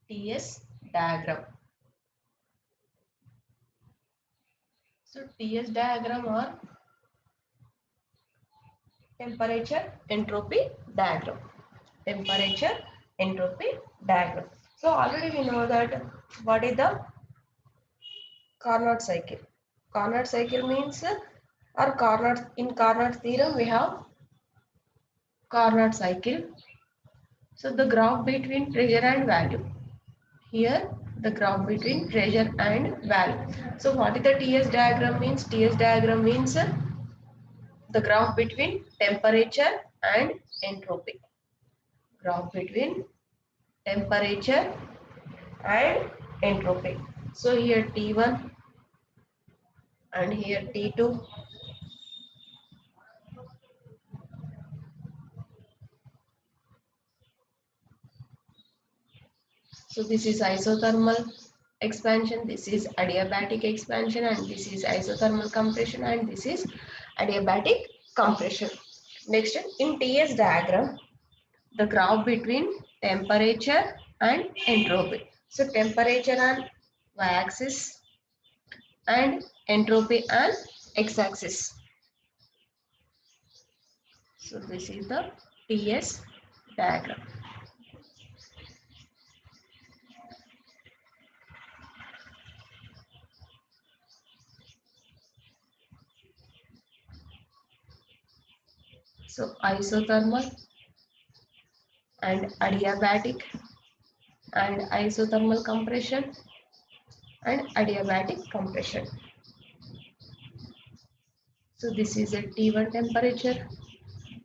TS diagram. So TS diagram or temperature entropy diagram. Temperature entropy diagram. So already we know that what is the Carnot cycle. Carnot cycle means or Carnot in Carnot theorem we have Carnot cycle. So the graph between pressure and value. Here the graph between pressure and value. So what is the TS diagram means? TS diagram means the graph between temperature and entropy. Graph between temperature and entropy. So here T1 and here T2. So this is isothermal expansion, this is adiabatic expansion, and this is isothermal compression, and this is adiabatic compression. Next, in TS diagram, the graph between temperature and entropy. So temperature on y-axis and entropy on x-axis. So this is the TS diagram. So isothermal and adiabatic and isothermal compression and adiabatic compression. So this is a T1 temperature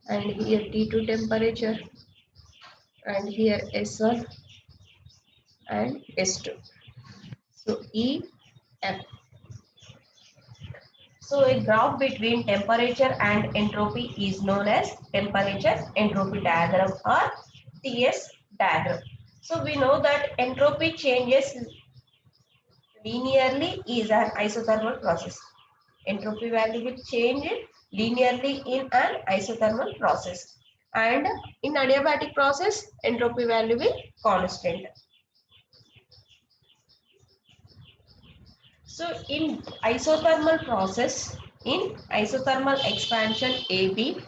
and here T2 temperature and here S1 and S2. So E, F. So a graph between temperature and entropy is known as temperature entropy diagram or TS diagram. So we know that entropy changes linearly is an isothermal process. Entropy value will change linearly in an isothermal process. And in adiabatic process, entropy value will constant. So in isothermal process, in isothermal expansion AB,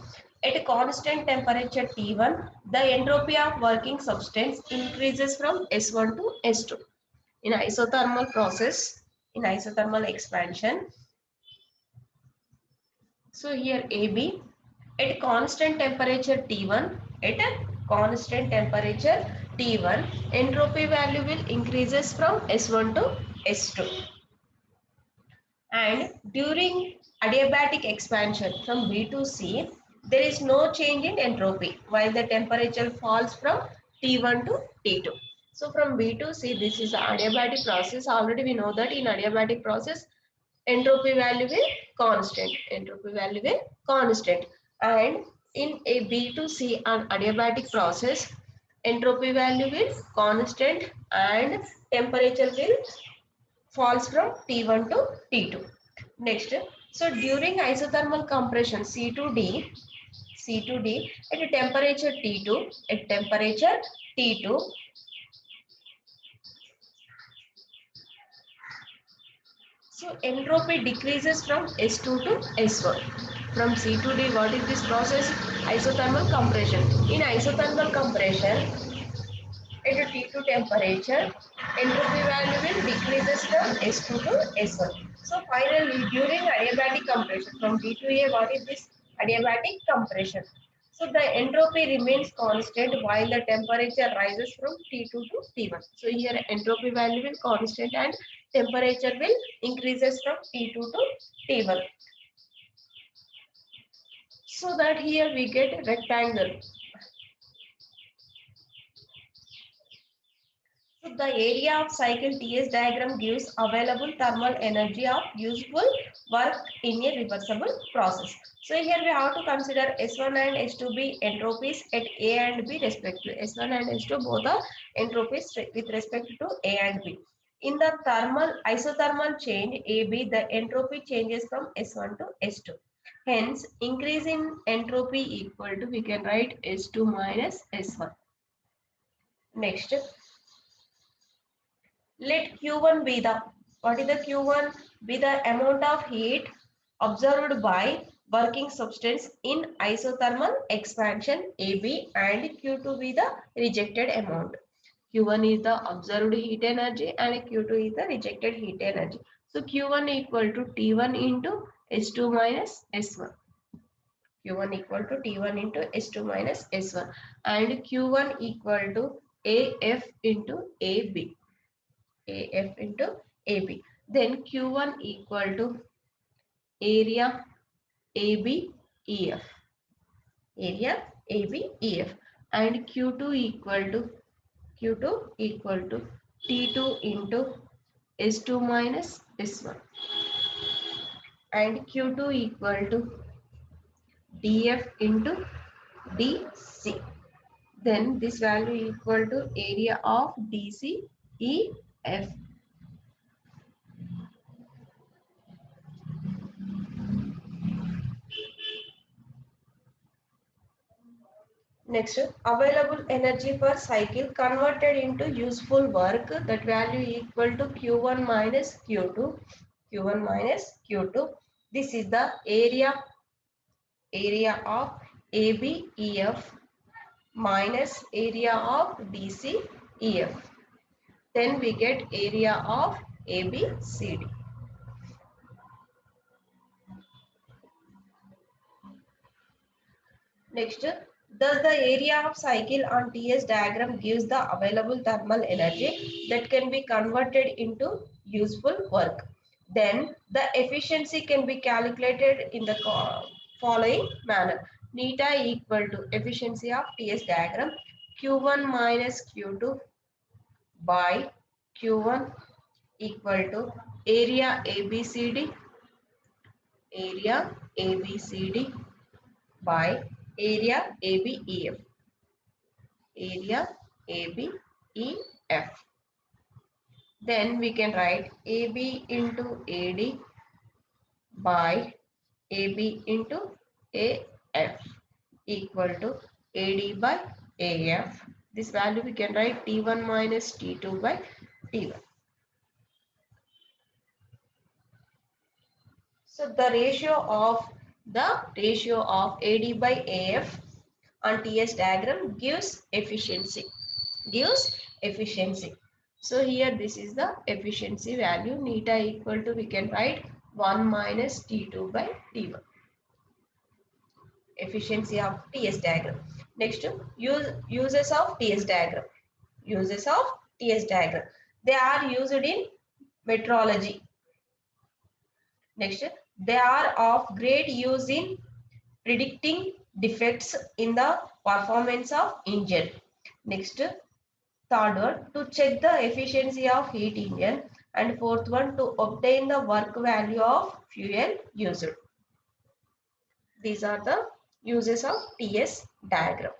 at a constant temperature T1, the entropy of working substance increases from S1 to S2. In isothermal process, in isothermal expansion, so here AB, at constant temperature T1, at a constant temperature T1, entropy value will increases from S1 to S2. And during adiabatic expansion from B to C, there is no change in entropy while the temperature falls from T1 to T2. So from B to C, this is the adiabatic process. Already we know that in adiabatic process, entropy value will constant. Entropy value will constant. And in a B to C an adiabatic process, entropy value will constant and temperature will falls from T1 to T2. Next, so during isothermal compression C to D at a temperature T2, so entropy decreases from S2 to S1. From C to D, what is this process? Isothermal compression. In isothermal compression, at a T2 temperature, entropy value will decreases from S2 to S1. So finally, during adiabatic compression, from D to A, what is this? Adiabatic compression. So the entropy remains constant while the temperature rises from T2 to T1. So here entropy value will constant and temperature will increases from T2 to T1. So that here we get rectangle. So the area of cycle TS diagram gives available thermal energy of useful work in a reversible process. So here we have to consider S1 and S2B entropies at A and B respectively. S1 and S2 both are entropies with respect to A and B. In the thermal isothermal change AB, the entropy changes from S1 to S2. Hence, increase in entropy equal to, we can write S2 minus S1. Next. Let Q1 be the, what is the Q1? Be the amount of heat observed by working substance in isothermal expansion AB, and Q2 be the rejected amount. Q1 is the observed heat energy and Q2 is the rejected heat energy. So Q1 equal to T1 into S2 minus S1. Q1 equal to T1 into S2 minus S1, and Q1 equal to AF into AB. AF into AB. Then Q1 equal to area AB EF. Area AB EF. And Q2 equal to T2 into S2 minus S1. And Q2 equal to DF into DC. Then this value equal to area of DC EF. Next, available energy per cycle converted into useful work, that value equal to Q1 minus Q2. Q1 minus Q2. This is the area of ABEF minus area of DCEF. Then we get area of ABCD. Next, thus the area of cycle on TS diagram gives the available thermal energy that can be converted into useful work. Then the efficiency can be calculated in the following manner. Neta equal to efficiency of TS diagram Q1 minus Q2 by Q1 equal to area ABCD by area ABEF. Area ABEF. Then we can write AB into AD by AB into AF equal to AD by AF. This value we can write T1 minus T2 by T1. So the ratio of AD by AF on TS diagram gives efficiency. So here this is the efficiency value. Neta equal to, we can write 1 minus T2 by T1. Efficiency of TS diagram. Next, uses of TS diagram. Uses of TS diagram. They are used in metrology. Next, they are of great use in predicting defects in the performance of engine. Next, third one, to check the efficiency of heat engine, and fourth one, to obtain the work value of fuel used. These are the uses of TS diagram.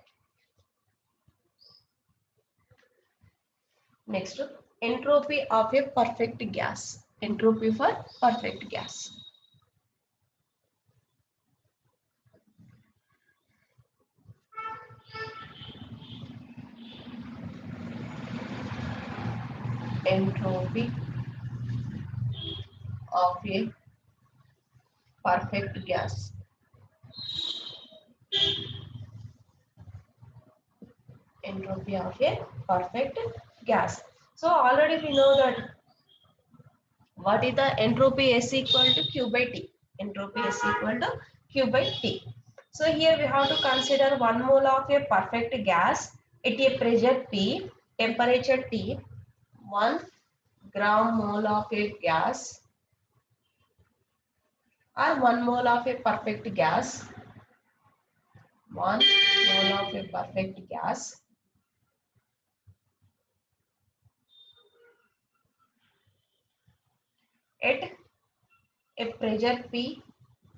Next, entropy of a perfect gas. Entropy for perfect gas. Entropy of a perfect gas. Entropy of a perfect gas. So already we know that what is the entropy S equal to Q by T. Entropy S equal to Q by T. So here we have to consider 1 mole of a perfect gas at a pressure P, temperature T, 1 gram mole of a gas or 1 mole of a perfect gas, 1 mole of a perfect gas at a pressure P,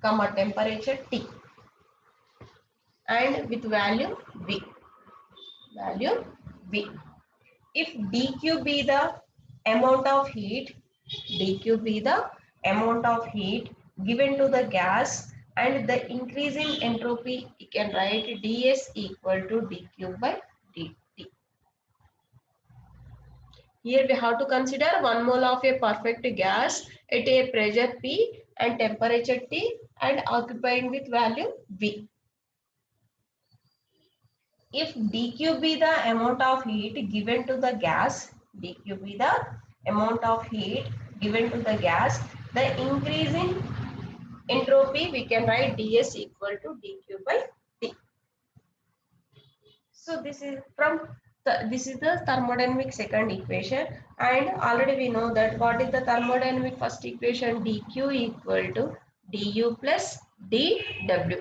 temperature T, and with value V. Value V. If dQ be the amount of heat, given to the gas, and the increasing entropy, you can write ds equal to dQ by dt. Here we have to consider 1 mole of a perfect gas at a pressure P and temperature T and occupying with value V. If dq be the amount of heat given to the gas, dq be the amount of heat given to the gas, the increase in entropy we can write ds equal to dq by t. So this is this is the thermodynamic second equation, and already we know that what is the thermodynamic first equation, dq equal to du plus dw.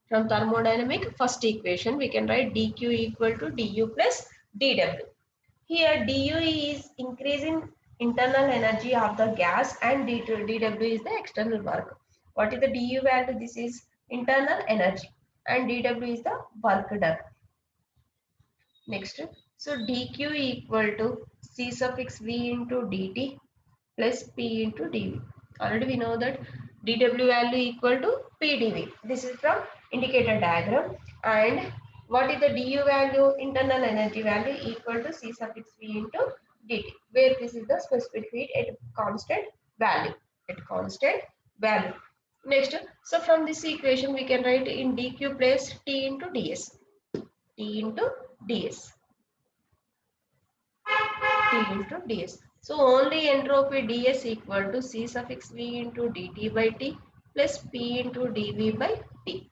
From thermodynamic first equation, we can write dq equal to du plus dw. Here du is increasing internal energy of the gas and dw is the external work. What is the du value? This is internal energy and dw is the work done. Next, so dq equal to c suffix v into dt plus p into dv. Already we know that dw value equal to pdv. This is from indicator diagram. And what is the du value? Internal energy value equal to c suffix v into dt, where this is the specific heat at constant value. At constant value. Next, so from this equation we can write in dq place t into ds. T into ds. T into ds. So only entropy ds equal to c suffix v into dt by t plus p into dv by t.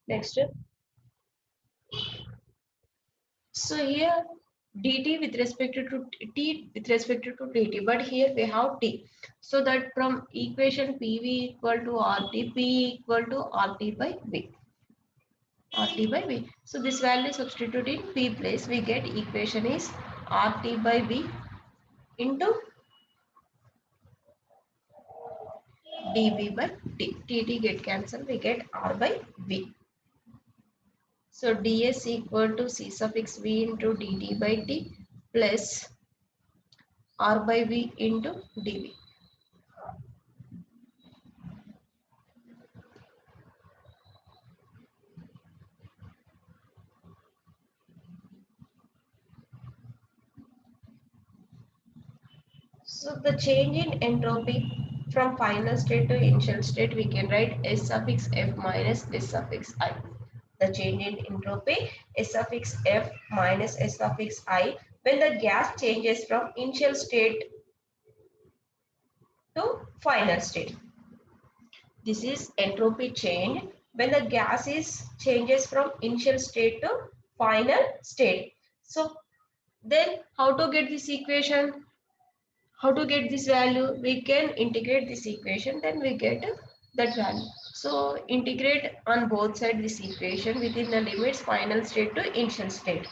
Next, so here dt with respect to t with respect to dt, but here we have t. So that from equation pv equal to rt, p equal to rt by v. RT by V. So this value substitute in P place, we get equation is RT by V into dV by T. TT get cancelled, we get R by V. So ds equal to C suffix V into dt by T plus R by V into dV. So the change in entropy from final state to initial state, we can write S suffix F minus S suffix I. The change in entropy S suffix F minus S suffix I when the gas changes from initial state to final state. This is entropy change when the gas is changes from initial state to final state. So then how to get this equation? How to get this value? We can integrate this equation, then we get that value. So integrate on both sides this equation within the limits final state to initial state.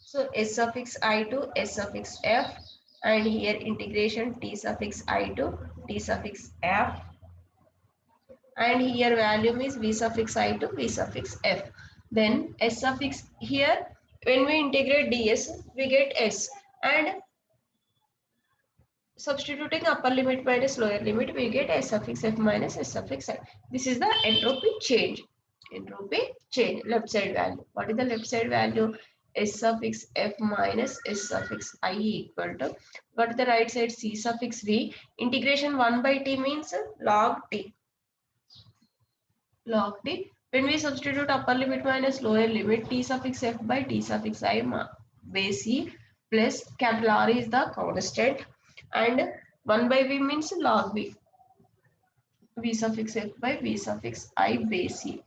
So S suffix I to S suffix F, and here integration T suffix I to T suffix F, and here value is V suffix I to V suffix F. Then S suffix here, when we integrate ds we get S, and substituting upper limit minus lower limit, we get S suffix F minus S suffix I. This is the entropy change. Entropy change, left side value. What is the left side value? S suffix F minus S suffix I equal to, what is the right side? C suffix V. Integration 1 by T means log T. Log T. When we substitute upper limit minus lower limit, T suffix F by T suffix I base E plus capital R is the constant, and 1 by v means log v. V suffix f by v suffix I base e.